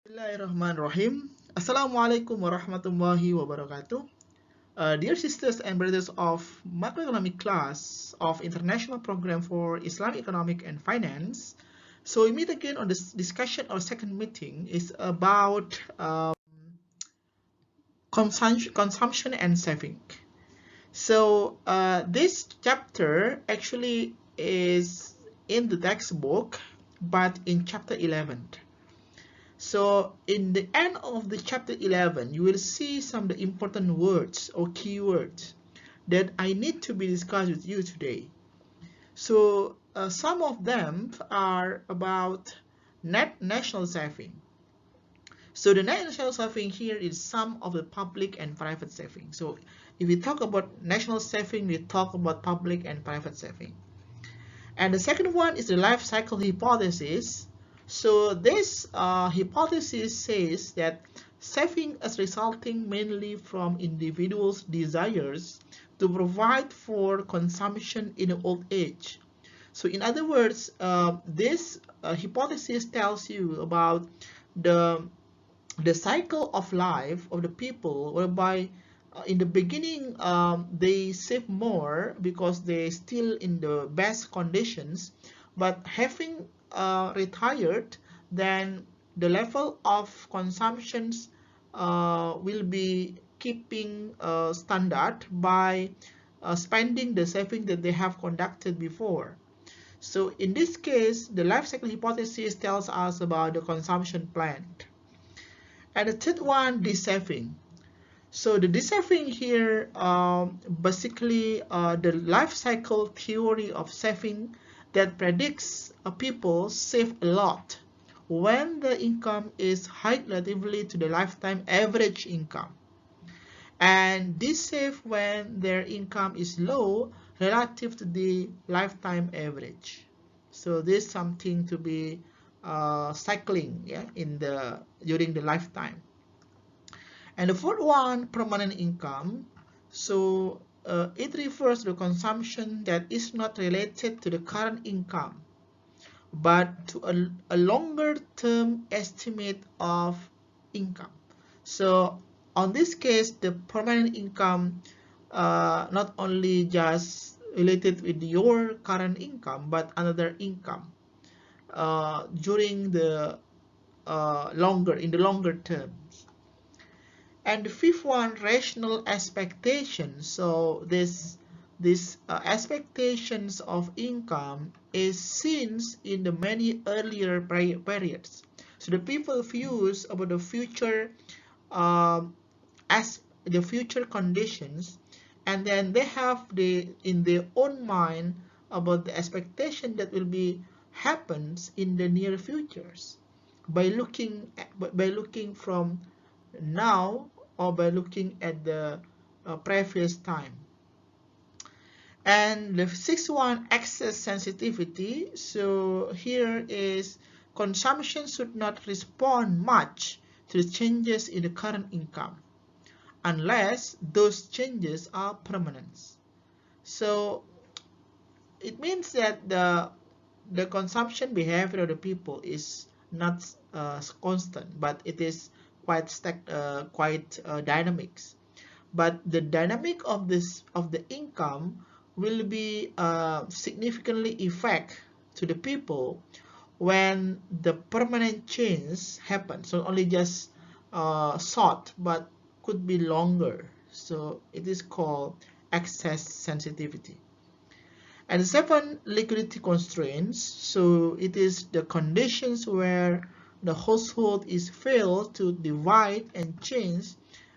Bismillahirrahmanirrahim. Assalamualaikum warahmatullahi wabarakatuh. Dear sisters and brothers of macroeconomic class of International Program for Islamic Economic and Finance. So we meet again on this discussion. Our second meeting is about consumption and saving. So this chapter actually is in the textbook, but in chapter 11. So in the end of the chapter 11, you will see some of the important words or keywords that I need to be discussed with you today. So some of them are about net national saving. So the net national saving here is sum of the public and private saving. So if we talk about national saving, we talk about public and private saving. And the second one is the life cycle hypothesis. So this hypothesis says that saving is resulting mainly from individuals' desires to provide for consumption in old age. So in other words, this hypothesis tells you about the cycle of life of the people, whereby in the beginning they save more because they're still in the best conditions, but having retired, then the level of consumptions will be keeping standard by spending the saving that they have conducted before. So in this case, the life cycle hypothesis tells us about the consumption plan. And the third one, de-saving. So the de-saving here, basically the life cycle theory of saving that predicts people save a lot when the income is high relatively to the lifetime average income, and de-save when their income is low relative to the lifetime average. So this is something to be cycling, yeah, during the lifetime. And the fourth one, permanent income. So it refers to consumption that is not related to the current income, but to a longer term estimate of income. So on this case, the permanent income not only just related with your current income, but another income during the longer terms. And the fifth one, rational expectations. So this expectations of income is seen in the many earlier periods. So the people views about the future as the future conditions, and then they have in their own mind about the expectation that will be happens in the near futures by looking from now, or by looking at the previous time. And the sixth one, access sensitivity. So here is consumption should not respond much to the changes in the current income unless those changes are permanent. So it means that the consumption behavior of the people is not constant, but it is quite dynamics. But the dynamic of the income will be significantly affect to the people when the permanent change happens. So only just short, but could be longer. So it is called excess sensitivity. And seven, liquidity constraints. So it is the conditions where the household is failed to divide and change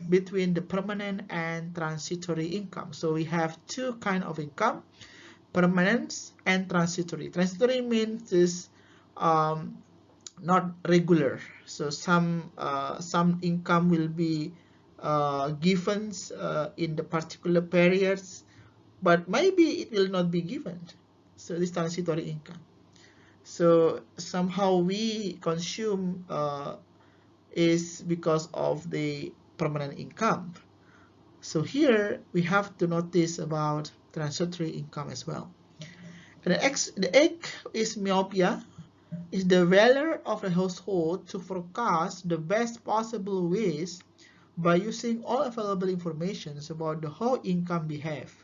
between the permanent and transitory income. So we have two kinds of income, permanent and transitory. Transitory means is not regular. So some income will be given in the particular periods, but maybe it will not be given. So this transitory income. So somehow we consume is because of the permanent income. So here we have to notice about transitory income as well. And the eighth is myopia. It's the value of the household to forecast the best possible ways by using all available information about the how income behave.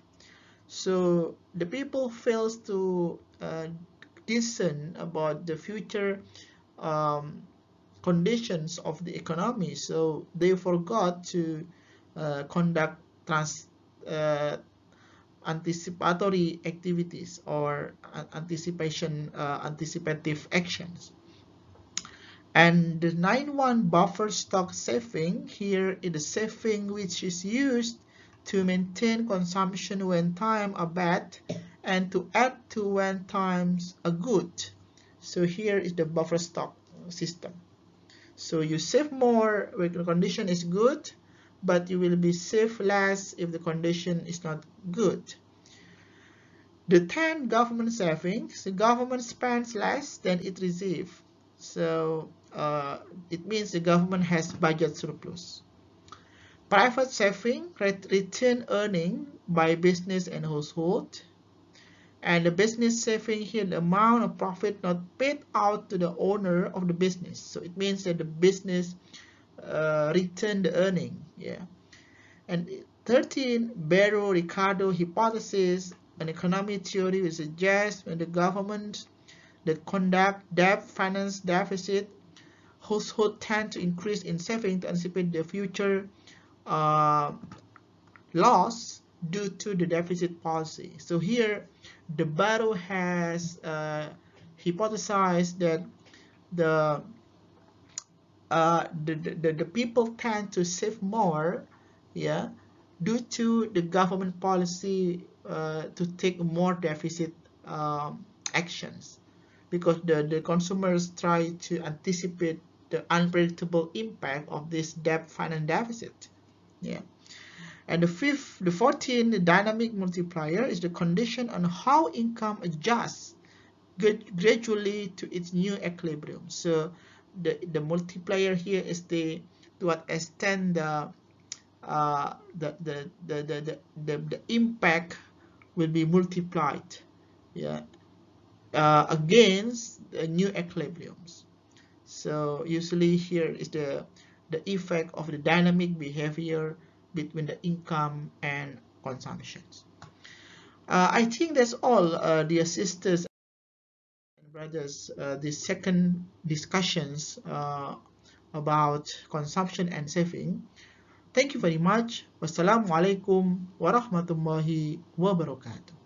So the people fails to discern about the future um, conditions of the economy, so they forgot to conduct uh, anticipatory activities or anticipative actions. And the 9-1 buffer stock saving here is the saving which is used to maintain consumption when times are bad and to add to when times are good. So here is the buffer stock system. So you save more when the condition is good, but you will be save less if the condition is not good. The 10 government savings, the government spends less than it receives. So it means the government has budget surplus. Private saving, return earning by business and household. And the business saving here, the amount of profit not paid out to the owner of the business. So it means that the business return the earning. Yeah. And 13, Barrow-Ricardo hypothesis, an economic theory which suggests when the government that conduct debt finance deficit, households tend to increase in saving to anticipate the future loss due to the deficit policy. So here, the Barrow has hypothesized that the people tend to save more, yeah, due to the government policy to take more deficit actions, because the consumers try to anticipate the unpredictable impact of this debt finance deficit. Yeah. And the 14, the dynamic multiplier is the condition on how income adjusts gradually to its new equilibrium. So the multiplier here is to what extent the impact will be multiplied, yeah, against the new equilibriums. So usually here is the effect of the dynamic behavior between the income and consumptions. I think that's all, dear sisters and brothers. The second discussions about consumption and saving. Thank you very much. Wassalamualaikum warahmatullahi wabarakatuh.